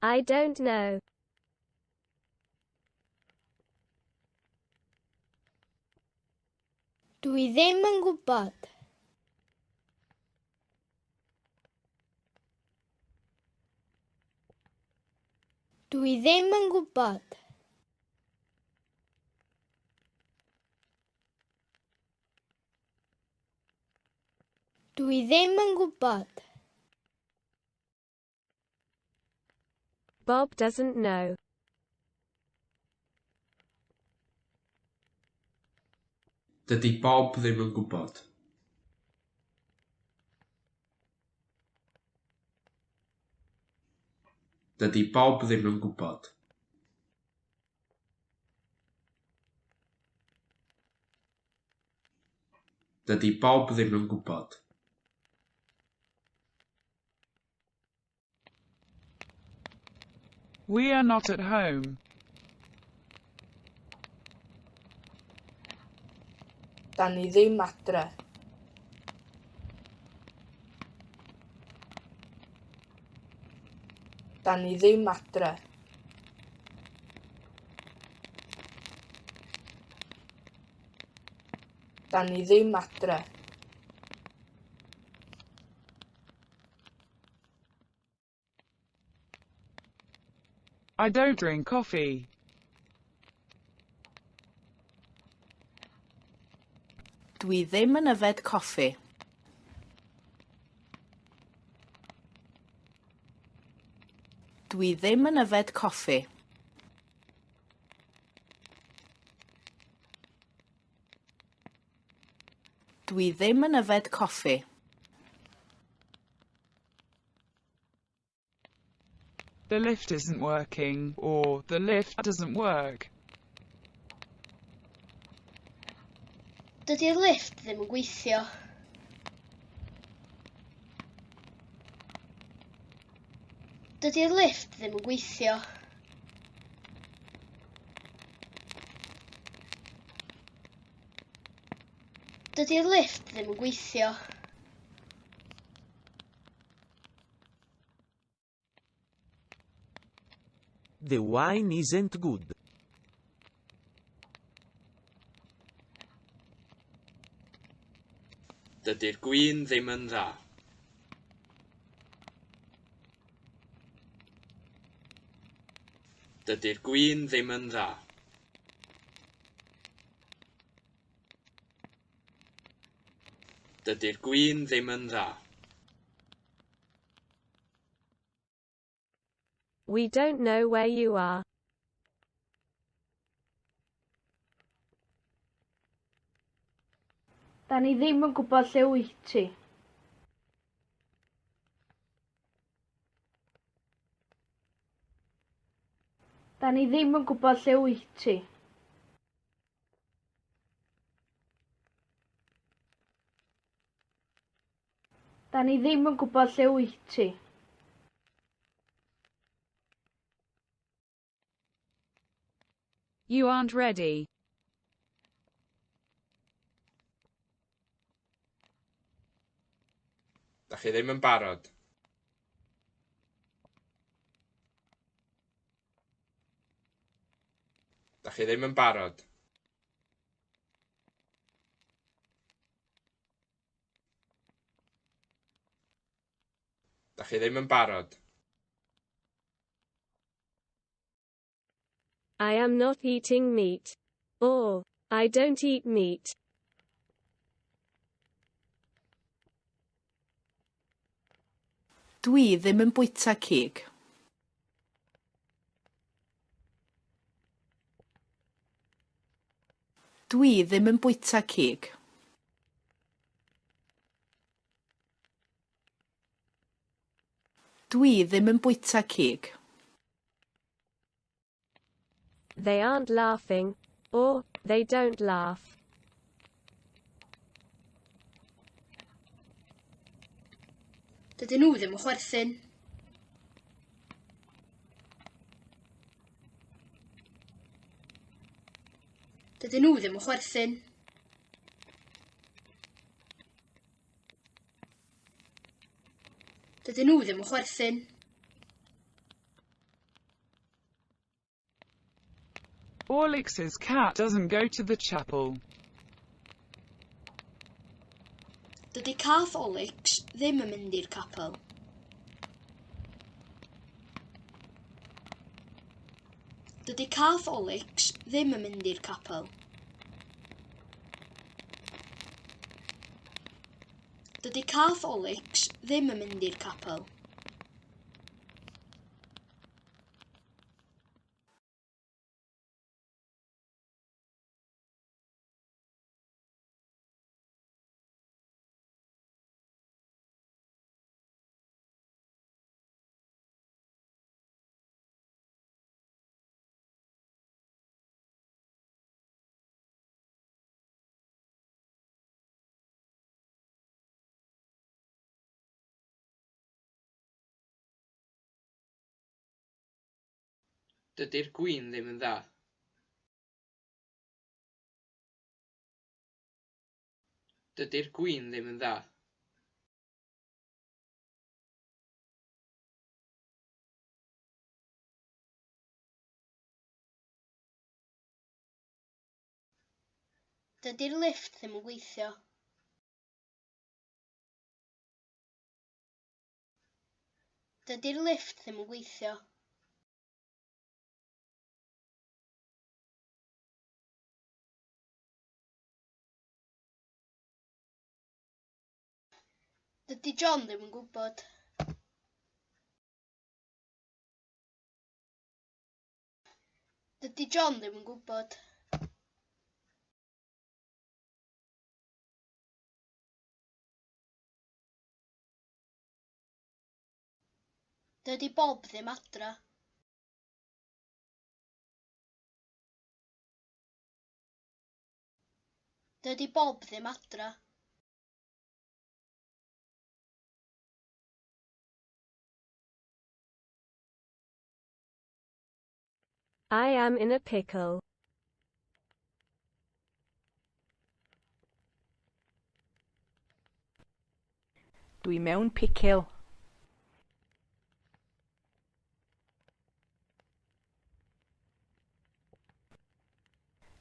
I don't know. Dwi ddim yn gwybod. Dwi ddim yn gwybod. Dwi ddim yn gwybod. Bob doesn't know. Dydy Bob ddim yn gwybod. Dydy Bob ddim yn gwybod. Dydy Bob ddim yn gwybod. We are not at home. Da ni ddim adre. Da ni ddim adre. Da ni ddim adre. I don't drink coffee. Dwi ddim yn yfed coffi. Dwi ddim yn yfed coffi. Dwi ddim yn yfed coffi. The lift isn't working, or the lift doesn't work. Dydy'r lift ddim yn gweithio. Dydy'r lift ddim yn gweithio. Dydy'r lift ddim yn gweithio. The wine isn't good. Dydy'r gwin ddim yn dda. Dydy'r gwin ddim yn dda. Dydy'r gwin ddim yn dda. We don't know where you are. Da ni ddim yn gwybod lle wyt ti. Da ni ddim yn gwybod lle wyt ti. Da ni ddim yn gwybod lle wyt ti. You aren't ready. Da chi ddim yn barod. Da chi ddim yn barod. Da chi ddim yn barod. I am not eating meat. Or, I don't eat meat. Dwi ddim yn bwyta cig. Dwi ddim yn bwyta cig. Dwi ddim yn bwyta cig. They aren't laughing. Or, they don't laugh. Dydyn nhw ddim yn chwerthin. Dydyn nhw ddim yn chwerthin. Dydyn nhw ddim yn chwerthin. Orlix's cat doesn't go to the chapel. Dydy cath Orlix ddim yn mynd i'r capel. Dydy cath Orlix ddim yn mynd i'r capel. Dydy cath Orlix ddim yn mynd i'r capel. Dydy'r gwin ddim yn dda. Dydy'r gwin ddim yn dda. Dydy'r lifft ddim yn gweithio. Dydy'r lifft ddim yn gweithio. Dydy John ddim yn gwybod. Dydy John ddim yn gwybod. Dydy Bob ddim adra. Dydy Bob ddim adra. I am in a pickle. Dwi mewn picil.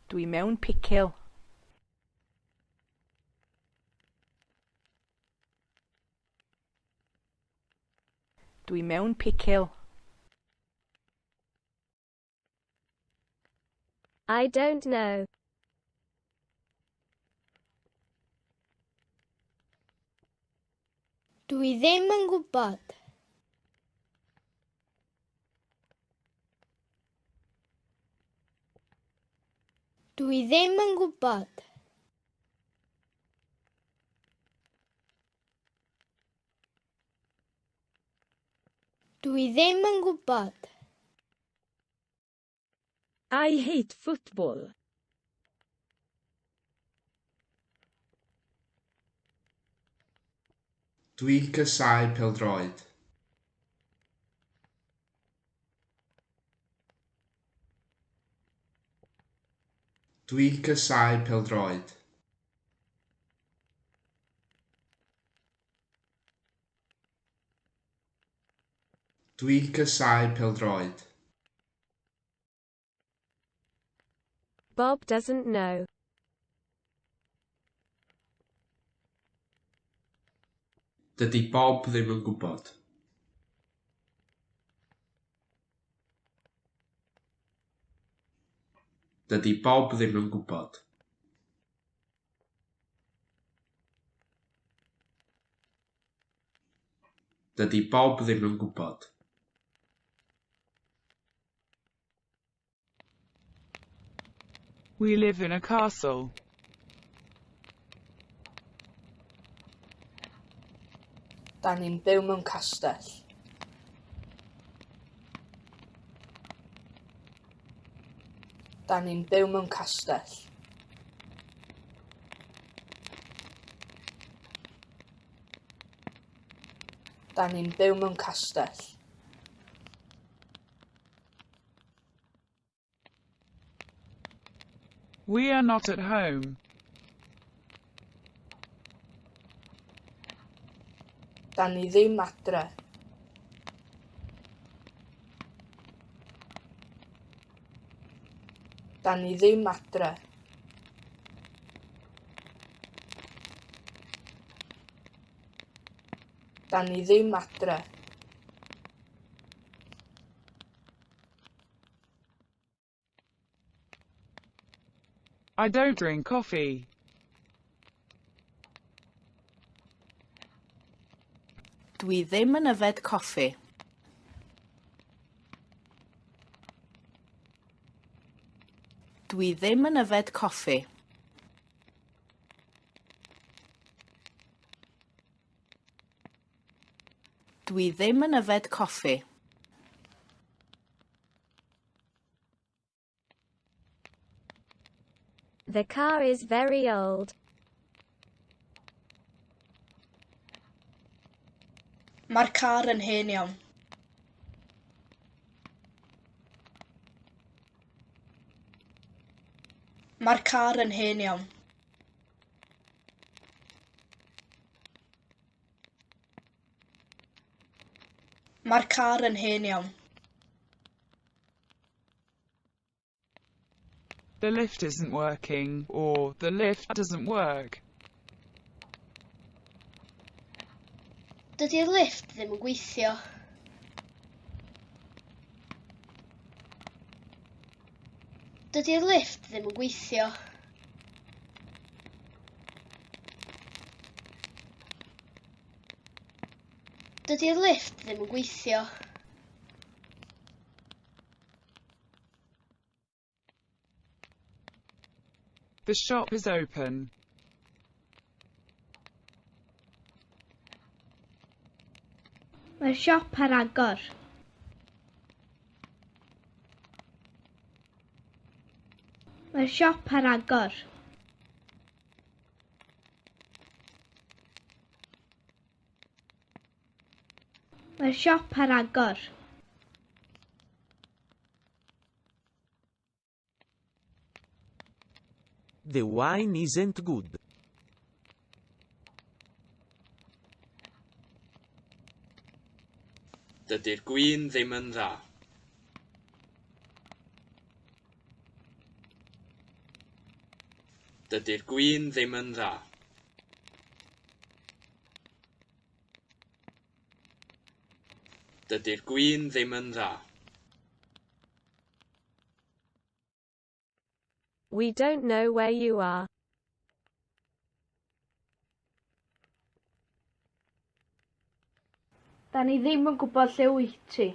Dwi mewn picil. Dwi mewn picil. I don't know. Dwi ddim yn gwybod. Dwi ddim yn gwybod. Dwi ddim yn gwybod. I hate football. Dwi'n casáu pêl-droed. Dwi'n casáu pêl-droed. Dwi'n casáu pêl-droed. Bob doesn't know. Dydy Bob ddim yn gwybod. Dydy Bob ddim yn gwybod. Dydy Bob ddim yn gwybod. We live in a castle. Da ni'n byw mewn castell. Da ni'n byw mewn castell. Da ni'n byw mewn castell. We are not at home. Da ni ddim adre. Da ni ddim adre. Da ni ddim adre. I don't drink coffee. Dwi ddim yn yfed coffi. Dwi ddim yn yfed coffi. Dwi ddim yn yfed coffi. The car is very old. Mae'r car yn hen iawn. Mae'r car yn hen iawn. Mae'r car yn hen iawn. The lift isn't working, or the lift doesn't work. Dydy'r lift ddim yn gweithio. Dydy'r lift ddim yn gweithio. Dydy'r lift ddim yn gweithio. The shop is open. Mae'r siop ar agor. Mae'r siop ar agor. Mae'r siop ar agor. The wine isn't good. Dydy'r gwin ddim yn dda. Dydy'r gwin ddim yn dda. Dydy'r gwin ddim yn dda. We don't know where you are. Da ni ddim yn gwybod lle wyt ti.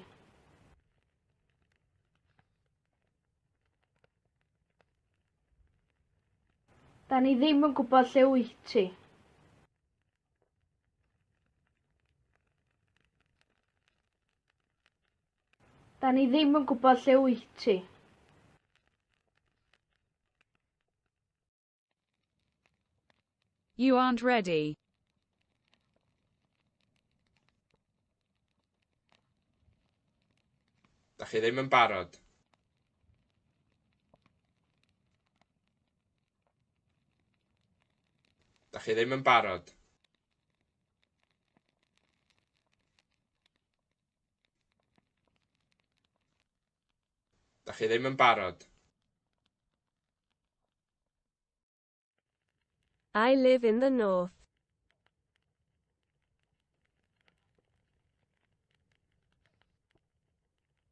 Da ni ddim yn gwybod lle wyt ti. Da ni ddim yn gwybod lle wyt ti. You aren't ready. Da chi ddim yn barod. Da chi ddim yn barod. Da chi ddim yn barod. I live in the north.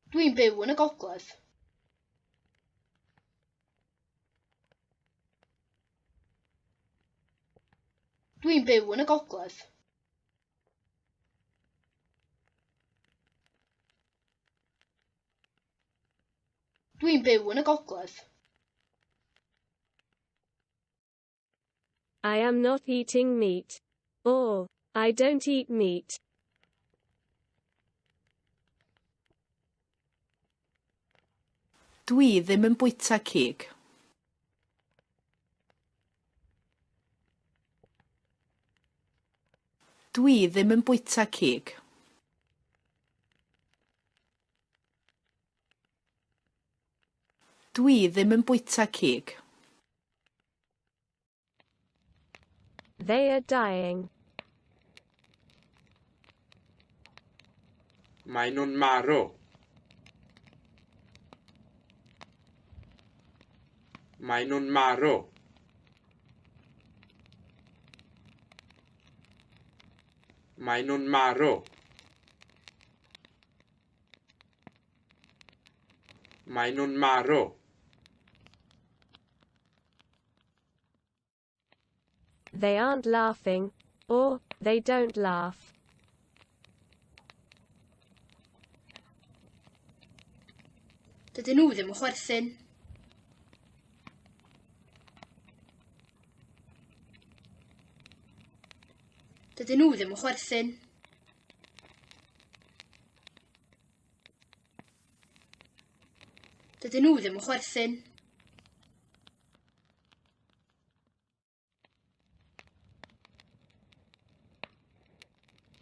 Dwi'n byw yn y gogledd. Dwi'n byw yn y gogledd. Dwi'n byw yn y gogledd. I am not eating meat. Or, I don't eat meat. Dwi ddim yn bwyta cig. Dwi ddim yn bwyta cig. Dwi ddim yn bwyta cig. They are dying. Mae nhw'n marw. Maen nhw'n marw. Maen nhw'n marw. Maen nhw'n marw. They aren't laughing, or they don't laugh. Dydyn nhw ddim yn chwerthin. Dydyn nhw ddim yn chwerthin. Dydyn nhw ddim yn chwerthin.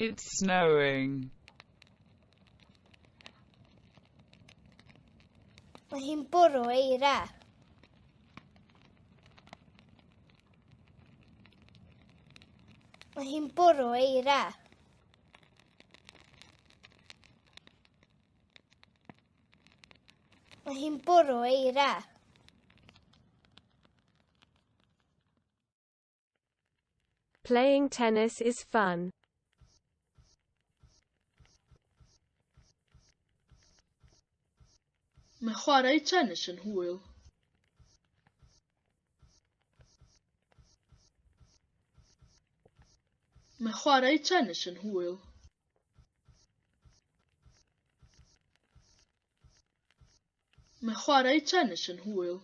It's snowing. Mae hi'n bwrw eira. Mae hi'n bwrw eira. Mae hi'n bwrw eira. Playing tennis is fun. Mae chwarae tennis yn hwyl. Mae chwarae tennis yn hwyl. Mae chwarae tennis yn hwyl.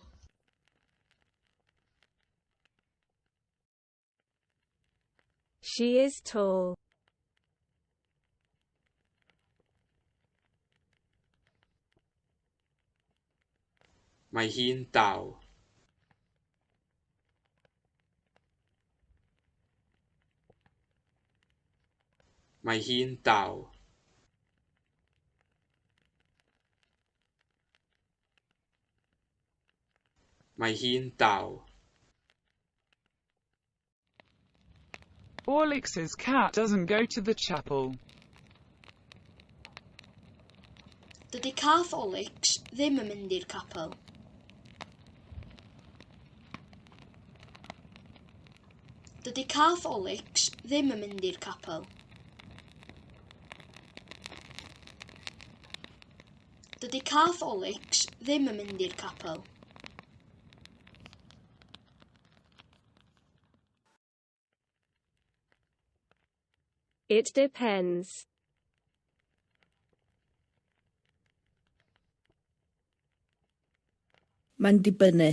She is tall. Mae hi'n dal. Mae hi'n dal. Mae hi'n dal. Orlix's cat doesn't go to the chapel. Dydy cath Olix ddim yn mynd i'r capel. Dydy cath Olix ddim yn mynd i'r capel. Dydy cath Olix ddim yn mynd i'r capel. It depends. Mae'n dibynnu.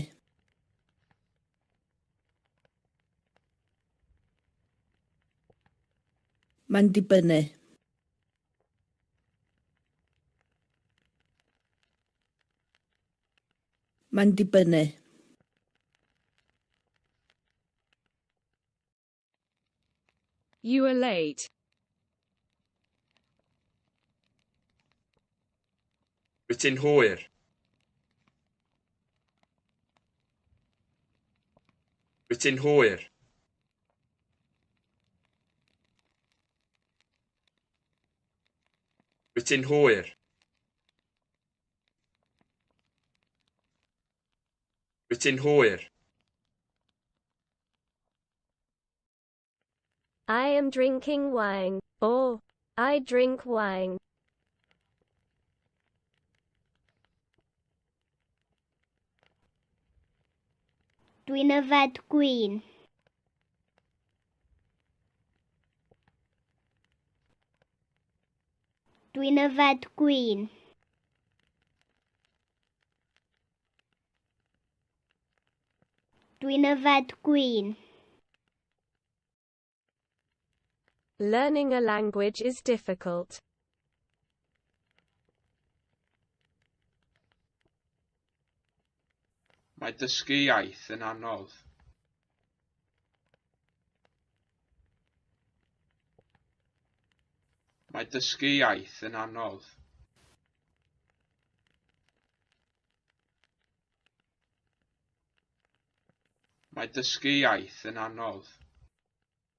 Mae'n dibynnu. Mae'n dibynnu. You are late. Wyt ti'n hwyr? Wyt ti'n hwyr? Wyt ti'n hwyr? Wyt ti'n hwyr? I am drinking wine, or I drink wine. Dwi'n yfed gwin. Dwi'n yfed gwin. Dwi'n yfed gwin. Learning a language is difficult. Mae dysgu iaith yn anodd. Mae dysgu iaith yn anodd. Mae dysgu iaith yn anodd.